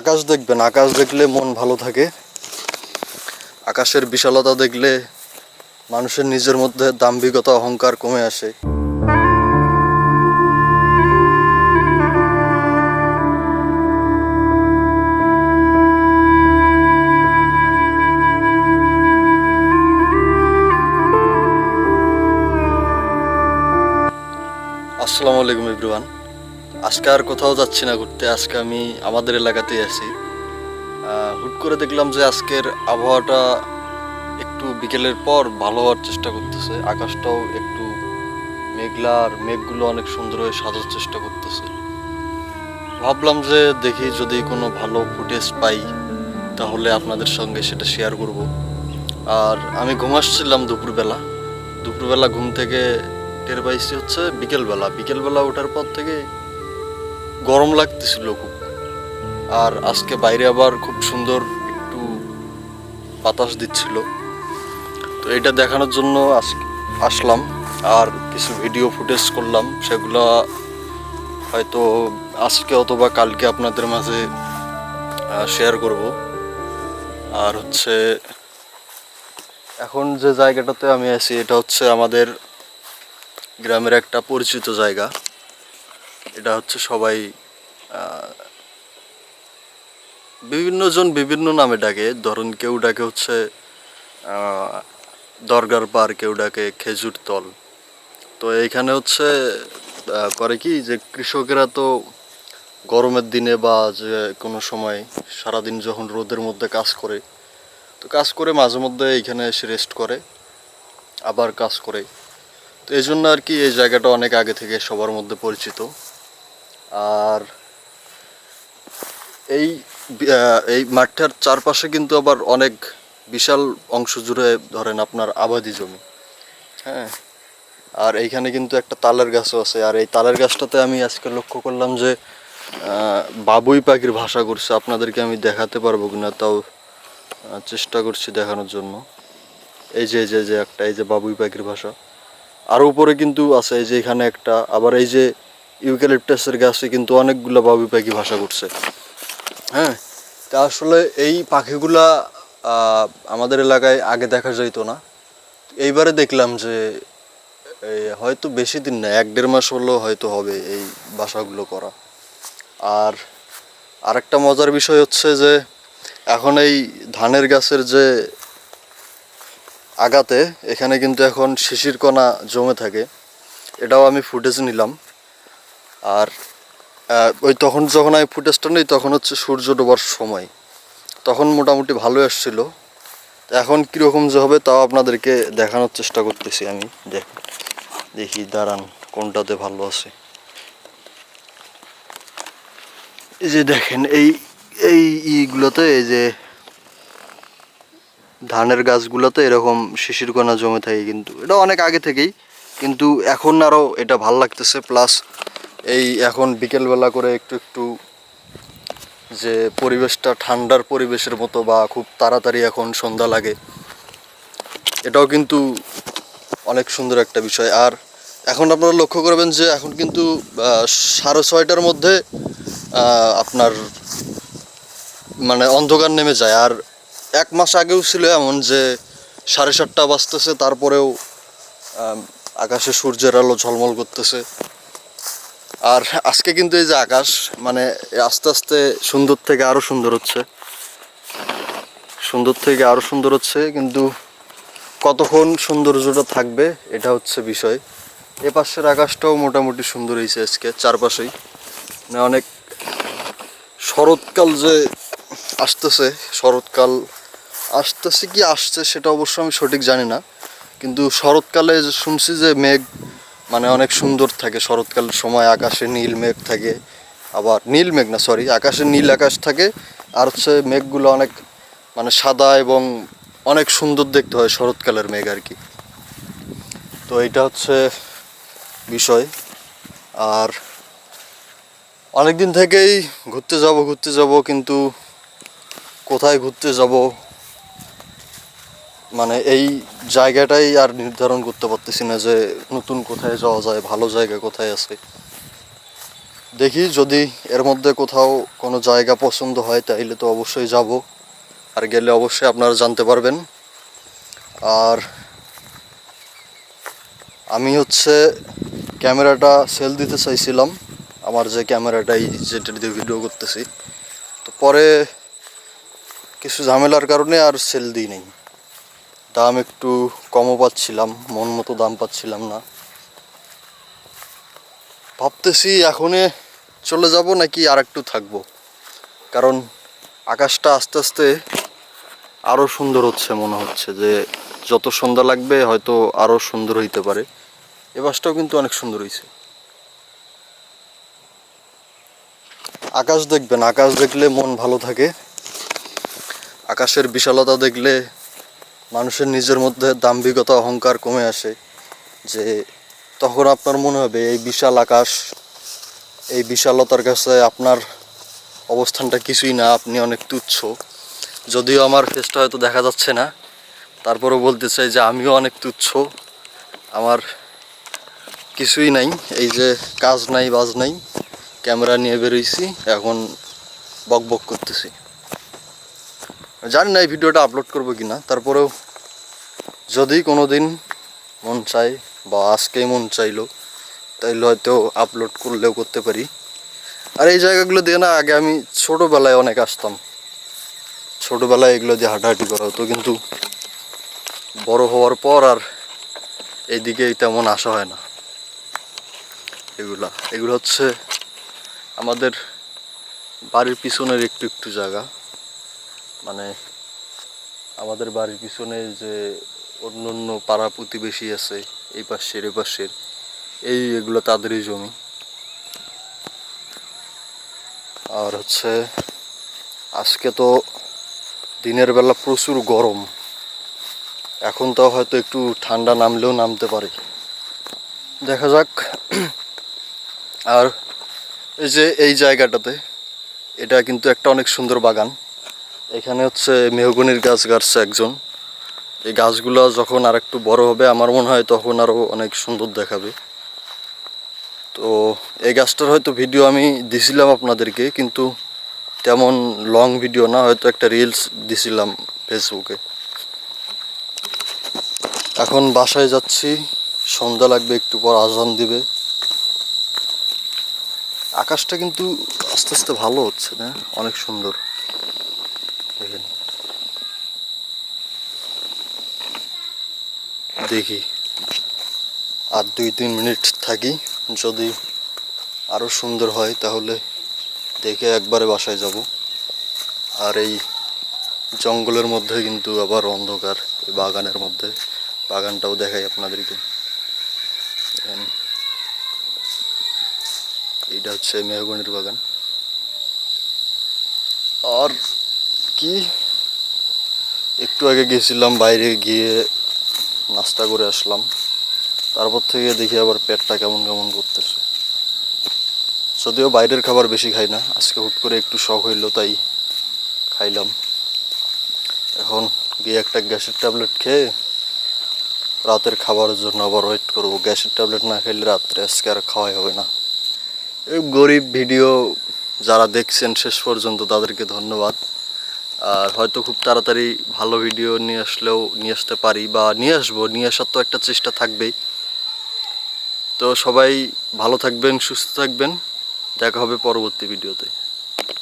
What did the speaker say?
আকাশ দেখবেন, আকাশ দেখলে মন ভালো থাকে। আকাশের বিশালতা দেখলে মানুষের নিজের মধ্যে দাম্ভিকতা অহংকার কমে আসে। আসসালামু আলাইকুম এভরিওয়ান। আজকে আর কোথাও যাচ্ছি না ঘুরতে, আজকে আমি আমাদের এলাকাতেই আছি। হুট করে দেখলাম যে আজকের আবহাওয়াটা একটু বিকেলের পর ভালো হওয়ার চেষ্টা করতেছে। আকাশটাও একটু মেঘলা, আর মেঘগুলো অনেক সুন্দর হয়ে সাজার চেষ্টা করতেছে। ভাবলাম যে দেখি যদি কোনো ভালো ফুটেজ পাই তাহলে আপনাদের সঙ্গে সেটা শেয়ার করব। আর আমি ঘুমাচ্ছিলাম দুপুরবেলা ঘুম থেকে টের পাইছি হচ্ছে বিকেলবেলা ওঠার পর থেকে গরম লাগতেছিল খুব। আর আজকে বাইরে আবার খুব সুন্দর একটু বাতাস দিচ্ছিল। তো এটা দেখানোর জন্য আসলাম আর কিছু ভিডিও ফুটেজ করলাম, সেগুলো হয়তো আজকে অথবা কালকে আপনাদের মাঝে শেয়ার করব। আর হচ্ছে এখন যে জায়গাটাতে আমি আছি এটা হচ্ছে আমাদের গ্রামের একটা পরিচিত জায়গা। এটা হচ্ছে সবাই বিভিন্ন জন বিভিন্ন নামে ডাকে। ধরুন কেউ ডাকে হচ্ছে দরগার পার, কেউ ডাকে খেজুর তল। তো এইখানে হচ্ছে করে কি যে কৃষকেরা তো গরমের দিনে বা যে কোনো সময় সারাদিন যখন রোদের মধ্যে কাজ করে, তো কাজ করে মাঝে মধ্যে এইখানে এসে রেস্ট করে, আবার কাজ করে। তো এই জন্য আর কি এই জায়গাটা অনেক আগে থেকে সবার মধ্যে পরিচিত। আর এই এই মাঠটার চারপাশে কিন্তু আবার অনেক বিশাল অংশ জুড়ে ধরেন আপনার আবাদি জমি। হ্যাঁ, আর এইখানে কিন্তু একটা তালের গাছও আছে। আর এই তালের গাছটাতে আমি আজকে লক্ষ্য করলাম যে বাবুই পাখির ভাষা করছে। আপনাদেরকে আমি দেখাতে পারবো কিনা তাও চেষ্টা করছি দেখানোর জন্য। এই যে একটা, এই যে বাবুই পাখির ভাষা। আর উপরে কিন্তু আছে এই যে এখানে একটা, আবার এই যে ইউক্যালিপটাসের গাছে কিন্তু অনেকগুলো বাবুই পাখি ভাষা করছে। হ্যাঁ, তা আসলে এই পাখিগুলা আমাদের এলাকায় আগে দেখা যাইতো না। এইবারে দেখলাম যে হয়তো বেশি দিন না, 1-1.5 মাস হলো হয়তো হবে এই বাসাগুলো করা। আর আরেকটা মজার বিষয় হচ্ছে যে এখন এই ধানের গাছের যে আগাতে এখানে কিন্তু এখন শিশির কণা জমে থাকে। এটাও আমি ফুটেজ নিলাম। আর ওই তখন যখন আমি ফুটেজটা নিই তখন হচ্ছে সূর্য ডোবার সময়, তখন মোটামুটি ভালো আসছিল। এখন কীরকম যে হবে তাও আপনাদেরকে দেখানোর চেষ্টা করতেছি আমি। দেখি দাঁড়ান কোনটাতে ভালো আছে। এই যে দেখেন এই এই ইগুলোতে, এই যে ধানের গাছগুলোতে এরকম শিশির কণা জমে থাকে, কিন্তু এটা অনেক আগে থেকেই, কিন্তু এখন আরও এটা ভাল লাগতেছে। প্লাস এই এখন বিকেলবেলা করে একটু একটু যে পরিবেশটা ঠান্ডার পরিবেশের মতো, বা খুব তাড়াতাড়ি এখন সন্ধ্যা লাগে, এটাও কিন্তু অনেক সুন্দর একটা বিষয়। আর এখন আপনারা লক্ষ্য করবেন যে এখন কিন্তু 6:30টার মধ্যে আপনার মানে অন্ধকার নেমে যায়। আর 1 মাস আগেও ছিল এমন যে 7:30টা বাজতেছে, তারপরেও আকাশে সূর্যের আলো ঝলমল করতেছে। আর আজকে কিন্তু এই যে আকাশ মানে আস্তে আস্তে সুন্দর থেকে আরও সুন্দর হচ্ছে, কিন্তু কতক্ষণ সৌন্দর্যটা থাকবে এটা হচ্ছে বিষয়। এ পাশের আকাশটাও মোটামুটি সুন্দর হয়েছে আজকে চারপাশেই। মানে অনেক শরৎকাল যে শরৎকাল আসতেছে কি আসছে সেটা অবশ্য আমি সঠিক জানি না, কিন্তু শরৎকালে শুনছি যে মেঘ মানে অনেক সুন্দর থাকে। শরৎকালের সময় আকাশে নীল মেঘ থাকে, আবার নীল মেঘ না সরি আকাশে নীল আকাশ থাকে। আর হচ্ছে মেঘগুলো অনেক মানে সাদা এবং অনেক সুন্দর দেখতে হয় শরৎকালের মেঘ আর কি। তো এইটা হচ্ছে বিষয়। আর অনেক দিন থেকেই ঘুরতে যাব, কিন্তু কোথায় ঘুরতে যাব মানে এই জায়গাটাই আর নির্ধারণ করতে পারতেছি না যে নতুন কোথায় যাওয়া যায়, ভালো জায়গা কোথায় আছে। দেখি যদি এর মধ্যে কোথাও কোনো জায়গা পছন্দ হয় তাইলে তো অবশ্যই যাব, আর গেলে অবশ্যই আপনারা জানতে পারবেন। আর আমি হচ্ছে ক্যামেরাটা সেল দিতে চাইছিলাম, আমার যে ক্যামেরাটাই যেটা দিয়ে ভিডিও করতেছি, তো পরে কিছু ঝামেলার কারণে আর সেল দিই নেই। দাম একটু কমও পাচ্ছিলাম, মন মতো দাম পাচ্ছিলাম না। ভাবতেছি এখনই চলে যাব নাকি আর একটু থাকবো, কারণ আকাশটা আস্তে আস্তে আরও সুন্দর হচ্ছে, মনে হচ্ছে যে যত সন্ধ্যা লাগবে হয়তো আরও সুন্দর হইতে পারে। এ বাসটাও কিন্তু অনেক সুন্দর হয়েছে। আকাশ দেখবেন, আকাশ দেখলে মন ভালো থাকে। আকাশের বিশালতা দেখলে মানুষের নিজের মধ্যে দাম্ভিকতা অহংকার কমে আসে, যে তখন আপনার মনে হবে এই বিশাল আকাশ, এই বিশালতার কাছে আপনার অবস্থানটা কিছুই না, আপনি অনেক তুচ্ছ। যদিও আমার ফেসটা হয়তো দেখা যাচ্ছে না, তারপরেও বলতে চাই যে আমিও অনেক তুচ্ছ, আমার কিছুই নাই। এই যে কাজ নাই বাজ নাই, ক্যামেরা নিয়ে বেরোইছি, এখন বক বক করতেছি। জানি না এই ভিডিওটা আপলোড করবো কিনা, তারপরেও যদি কোনো দিন মন চায় বা আজকেই মন চাইলো তাইলে হয়তো আপলোড করলেও করতে পারি। আর এই জায়গাগুলো দিয়ে না আগে আমি ছোটোবেলায় অনেক আসতাম, ছোটোবেলায় এগুলো দিয়ে হাঁটাহাঁটি করা হতো, কিন্তু বড় হওয়ার পর আর এইদিকে তেমন আসা হয় না। এগুলো হচ্ছে আমাদের বাড়ির পিছনের একটু একটু জায়গা, মানে আমাদের বাড়ির পিছনে যে অন্য অন্য পাড়া প্রতিবেশী আছে, এই পাশের এ পাশের, এগুলো তাদেরই জমি। আর হচ্ছে আজকে তো দিনের বেলা প্রচুর গরম, এখন তো হয়তো একটু ঠান্ডা নামলেও নামতে পারে, দেখা যাক। আর এই যে এই জায়গাটাতে, এটা কিন্তু একটা অনেক সুন্দর বাগান। এখানে হচ্ছে মেহগনির গাছ গাড়ছে একজন। এই গাছগুলো যখন আর একটু বড় হবে আমার মনে হয় তখন আরও অনেক সুন্দর দেখাবে। তো এই গাছটার হয়তো ভিডিও আমি দিছিলাম আপনাদেরকে, কিন্তু তেমন লং ভিডিও না, হয়তো একটা রিলস দিছিলাম ফেসবুকে। এখন বাসায় যাচ্ছি, সন্ধ্যা লাগবে, একটু পর আজান দিবে। আকাশটা কিন্তু আস্তে আস্তে ভালো হচ্ছে না, অনেক সুন্দর দেখেন। দেখি আর 2-3 মিনিট থাকি, যদি আরও সুন্দর হয় তাহলে দেখে একবারে বাসায় যাব। আর এই জঙ্গলের মধ্যে কিন্তু আবার অন্ধকার, এই বাগানের মধ্যে, বাগানটাও দেখাই আপনাদেরকে। এইটা হচ্ছে মেহগনির বাগান। আর কি, একটু আগে গেছিলাম বাইরে, গিয়ে নাস্তা করে আসলাম, তারপর থেকে দেখি আবার পেটটা কেমন কেমন করতেছে। যদিও বাইরের খাবার বেশি খাই না, আজকে হুট করে একটু শখ হইলো তাই খাইলাম। এখন গিয়ে একটা গ্যাসের ট্যাবলেট খেয়ে রাতের খাবারের জন্য আবার ওয়েট করবো। গ্যাসের ট্যাবলেট না খেলে রাত্রে আজকে আর খাওয়াই হবে না। এই গরিব ভিডিও যারা দেখছেন শেষ পর্যন্ত তাদেরকে ধন্যবাদ। আর হয়তো খুব তাড়াতাড়ি ভালো ভিডিও নিয়ে আসতে পারি, বা নিয়ে আসার তো একটা চেষ্টা থাকবেই। তো সবাই ভালো থাকবেন, সুস্থ থাকবেন, দেখা হবে পরবর্তী ভিডিওতে।